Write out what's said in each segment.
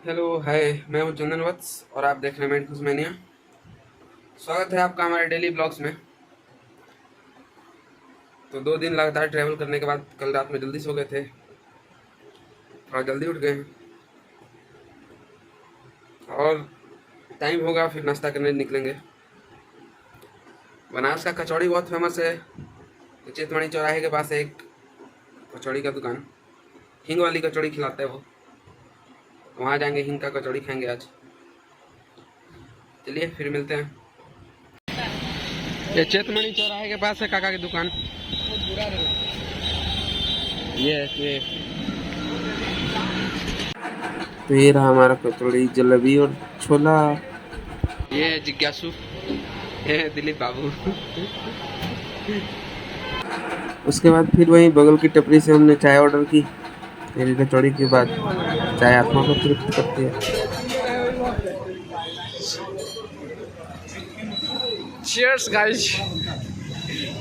Hello hi. मैं हूँ चंदन वत्स और आप देख रहे हैं मेंटल्स मैनिया। स्वागत है आपका हमारे डेली ब्लॉग्स में। तो 2 दिन लगातार ट्रैवल करने के बाद कल रात में जल्दी सो गए थे, थोड़ा जल्दी उठ गए हैं और टाइम होगा फिर नाश्ता करने निकलेंगे। बनारस का कचौड़ी बहुत फेमस है। तो चेतवानी चौराहे के पास है एक कचौड़ी का दुकान, हिंग वाली कचौड़ी खिलाता है वो। तो वहाँ जाएंगे, हिंग का कचौड़ी खाएंगे आज। चलिए फिर मिलते हैं। ये चेतमणि चौराहे के पास है काका की दुकान। ये तो ये रहा हमारा कचौड़ी, जलेबी और छोला। ये है जिज्ञासु, ये है दिलीप बाबू। उसके बाद फिर वहीं बगल की टपरी से हमने चाय ऑर्डर की। मेरी कचौड़ी के बाद चाय आत्मा को तृप्त करती है। चीयर्स गाइस,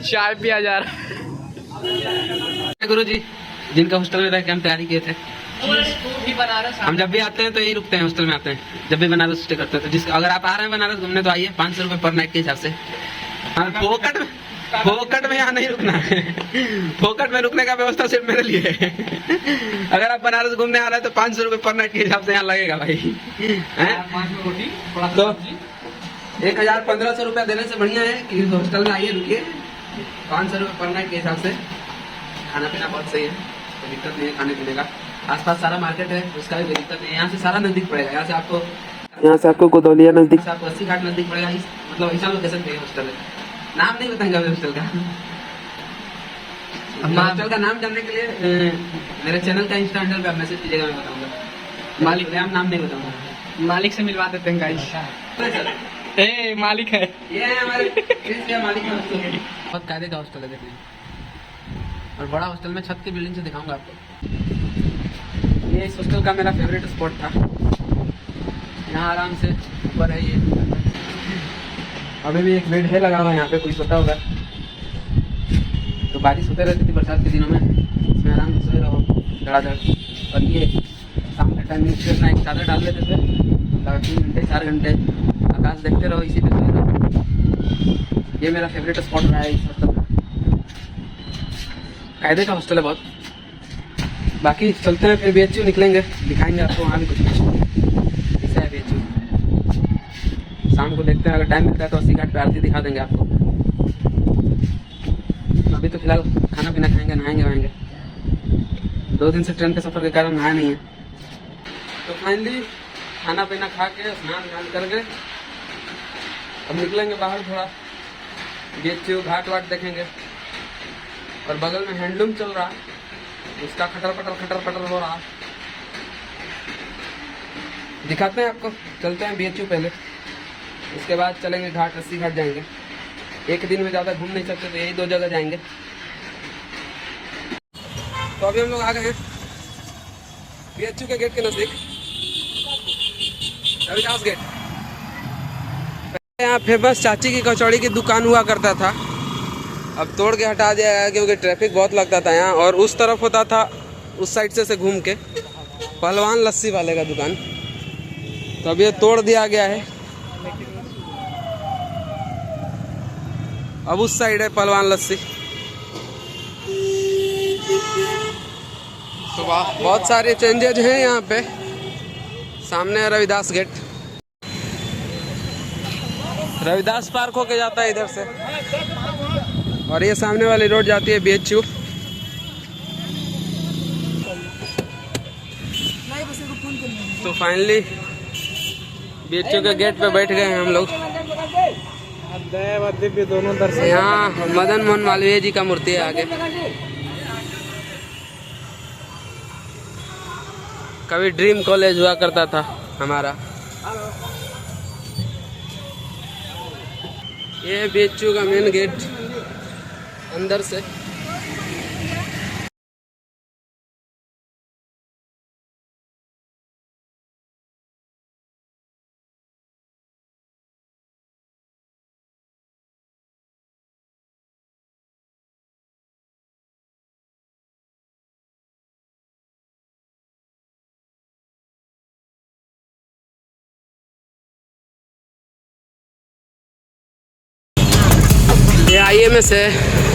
चाय पिया जा रहा है। गुरु जी जिनका हॉस्टल में रह के हम तैयारी किए थे, बनारस। हम जब भी आते हैं तो यही रुकते हैं, हॉस्टल में आते हैं जब भी बनारस स्टे करते हैं। तो जिस अगर आप आ रहे हैं बनारस घूमने तो आइए, 500 रुपये पर नाइट के हिसाब से। फोकट में यहाँ नहीं रुकना है। फोकट में रुकने का व्यवस्था सिर्फ मेरे लिए है। अगर आप बनारस घूमने आ रहे हैं तो 500 रुपये पर नाइट के हिसाब से यहाँ लगेगा भाई। तो 1000-1500 रुपया देने से बढ़िया है कि हॉस्टल में आइए, रुकिए। 500 रुपये पर नाइट के हिसाब से खाना पीना बहुत सही है, कोई दिक्कत नहीं है खाने पीने का। आसपास सारा मार्केट है, उसका भी कोई दिक्कत नहीं है। यहाँ से सारा नजदीक पड़ेगा। यहाँ से आपको गोदौलिया नजदीक, से आपको 80 घाट नजदीक पड़ेगा। मतलब ऐसा लोकेशन पे हॉस्टल है। नाम नहीं बताएंगे अभी हॉस्टल का। हॉस्टल का नाम जानने के लिए मेरे चैनल का इंस्टा हैंडल पे आप मैसेज कीजिएगा, मैं बताऊंगा। मालिक नाम नाम नहीं बताऊंगा। मालिक से मिलवा देते हैं गाइस। ए मालिक है, ये है हमारे मालिक का हॉस्टल। बहुत कायदे का हॉस्टल है देखने, और बड़ा हॉस्टल में छत की बिल्डिंग से दिखाऊंगा आपको। ये इस हॉस्टल का मेरा फेवरेट स्पॉट था। यहाँ आराम से ऊपर है ये, अभी भी एक बेड है लगा हुआ है यहाँ पे, कोई सोता होगा। तो बारिश होते रहती थी बरसात के दिनों में, इसमें आराम से सोए रहो धड़ाधड़। और ये शाम के टाइम नीचे अपना एक चादर डाल लेते थे, 3 घंटे 4 घंटे आकाश देखते रहो, इसी पे सोए रहो। ये मेरा फेवरेट स्पॉट रहा है इस हॉस्टल का। कायदे का हॉस्टल है बहुत। बाकी चलते हैं फिर BHU निकलेंगे, दिखाएंगे आपको वहाँ भी कुछ ऐसा है BHU। शाम को देखते हैं, अगर टाइम मिलता है तो 80 घाट पे आरती दिखा देंगे आपको। अभी तो फिलहाल खाना पीना खाएंगे, नहाएंगे वाएंगे। 2 दिन से ट्रेन के सफ़र के कारण नहाया नहीं है। तो फाइनली खाना पीना खा के स्नान करके अब निकलेंगे बाहर, थोड़ा BHU घाट वाट देखेंगे। और बगल में हैंडलूम चल रहा है, उसका खटर पटर हो रहा। दिखाते हैं आपको, चलते हैं BHU पहले, उसके बाद चलेंगे घाट, 80 घाट जाएंगे। एक दिन में ज़्यादा घूम नहीं सकते तो यही 2 जगह जाएंगे। तो अभी हम लोग आ गए हैं BHU के गेट के नज़दीक, रविदास गेट। यहाँ फेमस चाची की कचौड़ी की दुकान हुआ करता था, अब तोड़ के हटा दिया गया क्योंकि ट्रैफिक बहुत लगता था यहाँ। और उस तरफ होता था, उस साइड से घूम के पहलवान लस्सी वाले का दुकान। तो अब ये तोड़ दिया गया है, अब उस साइड है पहलवान लस्सी। तो बहुत सारे चेंजेज हैं यहाँ पे। सामने है रविदास गेट, रविदास पार्क होके जाता है इधर से, और ये सामने वाली रोड जाती है BHU। तो फाइनली BHU के गेट पे बैठ गए हैं हम लोग। यहाँ मदन मोहन मालवीय जी का मूर्ति है आगे। कभी ड्रीम कॉलेज हुआ करता था हमारा। ये BHU का मेन गेट अंदर से। IMS है,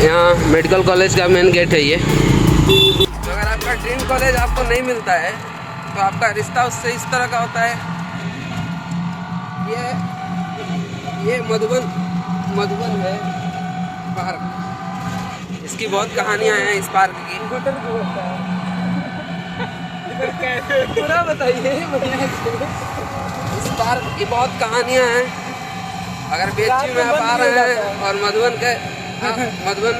यहाँ मेडिकल कॉलेज का मेन गेट है ये। तो अगर आपका ड्रीम कॉलेज आपको नहीं मिलता है तो आपका रिश्ता उससे इस तरह का होता है। ये मधुबन है पार्क। इसकी बहुत कहानियाँ हैं इस पार्क की। पूरा बताइए। इस पार्क की बहुत कहानियाँ हैं। अगर BHU में आप आ रहे हैं और मधुबन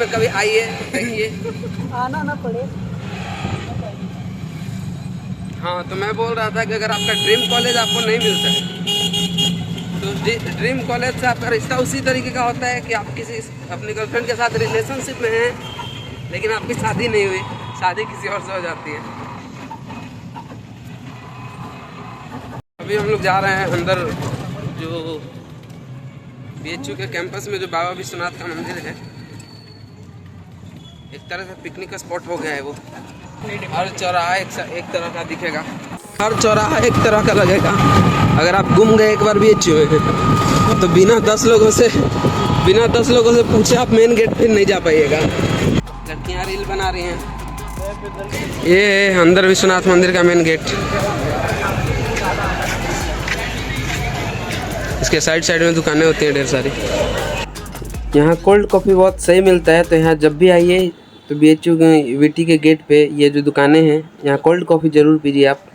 में कभी आइए, देखिए। आना ना पड़े। हाँ, तो मैं बोल रहा था कि अगर आपका ड्रीम कॉलेज आपको नहीं मिलता है तो ड्रीम कॉलेज से आपका रिश्ता उसी तरीके का होता है कि आप किसी अपनी गर्लफ्रेंड के साथ रिलेशनशिप में हैं, लेकिन आपकी शादी नहीं हुई, शादी किसी और से हो जाती है। अभी हम लोग जा रहे हैं अंदर, जो BHU के कैंपस में जो बाबा विश्वनाथ का मंदिर है। एक तरह से पिकनिक का स्पॉट हो गया है वो। हर चौराहा एक तरह का दिखेगा, हर चौराहा एक तरह का लगेगा। अगर आप घूम गए एक बार BHU में तो बिना 10 लोगों से पूछे आप मेन गेट पे नहीं जा पाइएगा। लड़कियां रील बना रही हैं। ये है अंदर विश्वनाथ मंदिर का मेन गेट। इसके साइड में दुकानें होती हैं ढेर सारी। यहाँ कोल्ड कॉफ़ी बहुत सही मिलता है, तो यहाँ जब भी आइए तो BHU के VT के गेट पे ये जो दुकानें हैं, यहाँ कोल्ड कॉफ़ी ज़रूर पीजिए आप।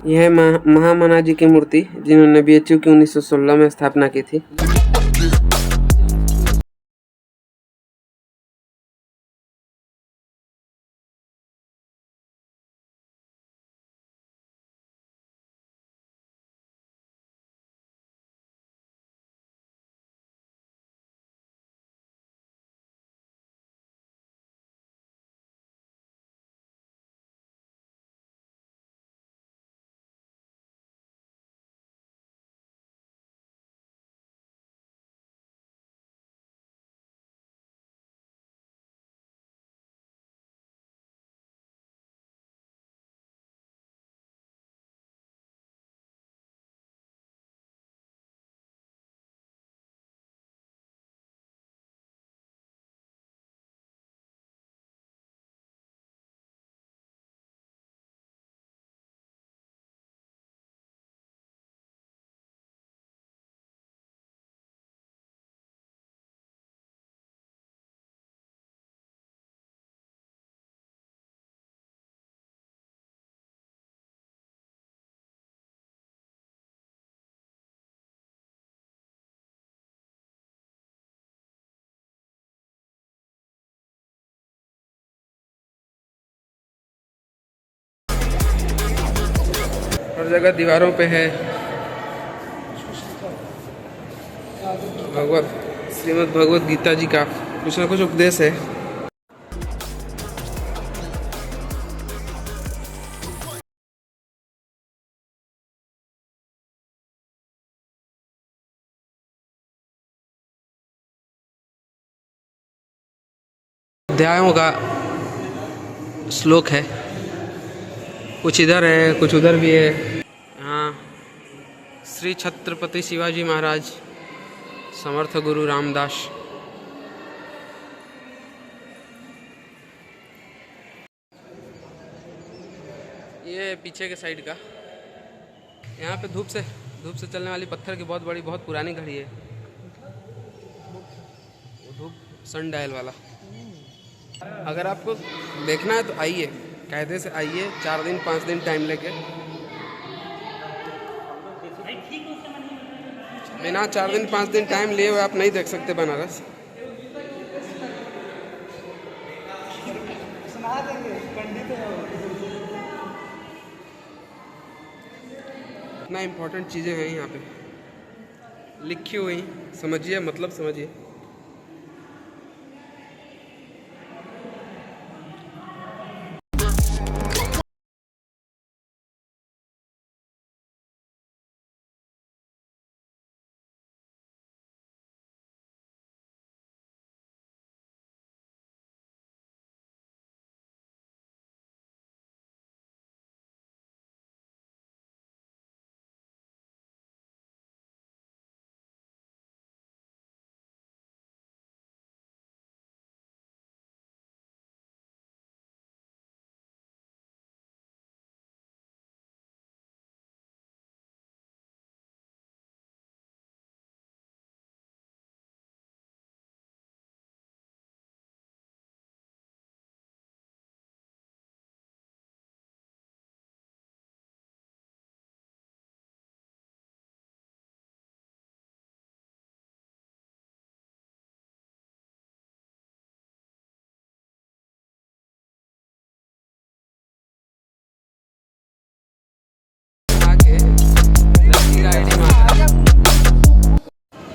यह है महामना जी की मूर्ति, जिन्होंने BHU की 1916 में स्थापना की थी। हर जगह दीवारों पे है श्रीमद् भगवत गीता जी का कुछ ना कुछ उपदेश है। अध्यायों का श्लोक है, कुछ इधर है कुछ उधर भी है। हाँ, श्री छत्रपति शिवाजी महाराज, समर्थ गुरु रामदास। ये पीछे के साइड का, यहाँ पे धूप से चलने वाली पत्थर की बहुत पुरानी घड़ी है। धूप सन डायल वाला। अगर आपको देखना है तो आइए, कायदे से आइए, 4 दिन 5 दिन टाइम लेके। बिना 4 दिन 5 दिन टाइम लिए हुए आप नहीं देख सकते बनारस। इतना इम्पोर्टेंट चीज़ें हैं यहाँ पे लिखी हुई, समझिए, मतलब समझिए।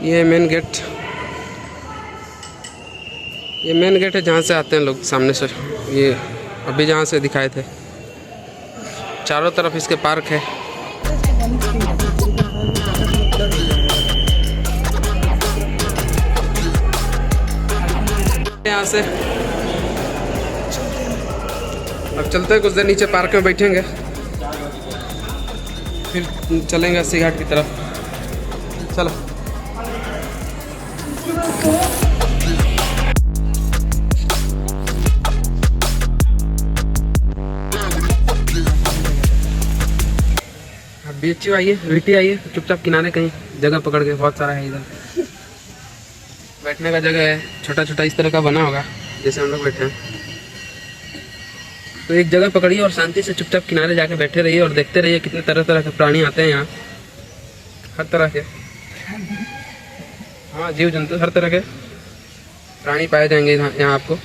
ये मेन गेट, ये मेन गेट है जहाँ से आते हैं लोग सामने से। ये अभी जहाँ से दिखाए थे, चारों तरफ इसके पार्क है। यहाँ से अब चलते हैं, कुछ देर नीचे पार्क में बैठेंगे, फिर चलेंगे अस्सी घाट की तरफ। चलो। अब बीच आइए, वीटी आइए, चुपचाप किनारे कहीं जगह पकड़ के, बहुत सारा है इधर बैठने का जगह है, छोटा छोटा इस तरह का बना होगा जैसे हम लोग बैठे हैं। तो एक जगह पकड़िए और शांति से चुपचाप किनारे जाके बैठे रहिए और देखते रहिए कितने तरह तरह के प्राणी आते हैं यहाँ, हर तरह के। हाँ, जीव जंतु हर तरह के प्राणी पाए जाएंगे यहाँ आपको।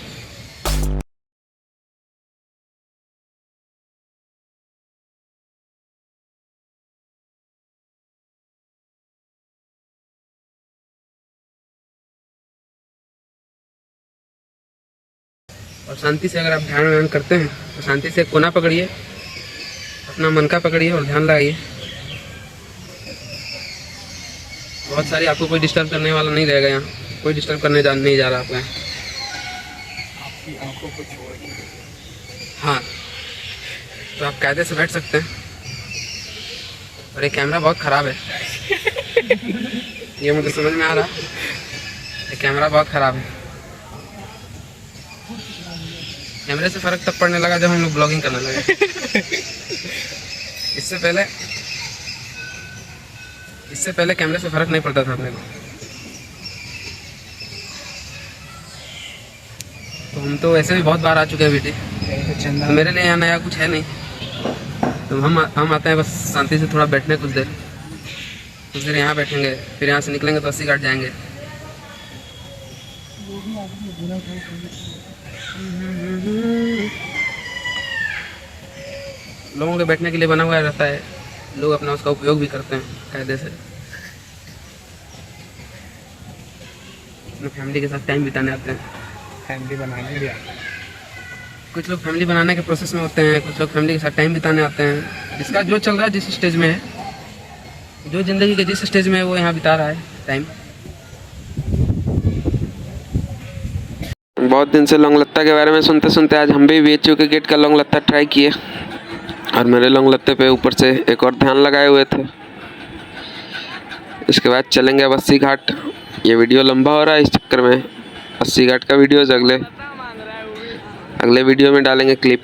और शांति से अगर आप ध्यान करते हैं तो शांति से कोना पकड़िए, अपना मन का पकड़िए और ध्यान लगाइए। बहुत सारी आपको कोई डिस्टर्ब करने वाला नहीं रहेगा यहाँ, कोई डिस्टर्ब करने नहीं जा रहा आपको यहाँ। आपकी आंखों को छोड़ के। हाँ, तो आप कायदे से बैठ सकते हैं। और ये कैमरा बहुत ख़राब है ये मुझे समझ में आ रहा, ये कैमरा बहुत ख़राब है। कैमरे से फ़र्क तब पड़ने लगा जब हम लोग ब्लॉगिंग करने लगे इससे पहले कैमरे से फ़र्क नहीं पड़ता था अपने को। तो हम तो वैसे भी बहुत बार आ चुके हैं बेटी, तो मेरे लिए यहाँ नया कुछ है नहीं। तो हम आते हैं बस शांति से थोड़ा बैठने, कुछ देर यहाँ बैठेंगे, फिर यहाँ से निकलेंगे तो अस्सी घाट जाएंगे। लोगों के बैठने के लिए बना हुआ रहता है, लोग अपना उसका उपयोग भी करते हैं कायदे से। अपने फैमिली के साथ टाइम बिताने आते हैं, फैमिली बनाने भी आते हैं। कुछ लोग फैमिली बनाने के प्रोसेस में होते हैं, कुछ लोग फैमिली के साथ टाइम बिताने आते हैं। जिसका जो चल रहा है, जिस स्टेज में है, जो ज़िंदगी के जिस स्टेज में है, वो यहाँ बिता रहा है टाइम। बहुत दिन से लौंग लत्ता के बारे में सुनते सुनते आज हम भी BHU के गेट का लौंग लत्ता ट्राई किए, और मेरे लौंग लत्ते पे ऊपर से एक और ध्यान लगाए हुए थे। इसके बाद चलेंगे अब अस्सी घाट। ये वीडियो लंबा हो रहा है, इस चक्कर में अस्सी घाट का वीडियो अगले वीडियो में डालेंगे क्लिप।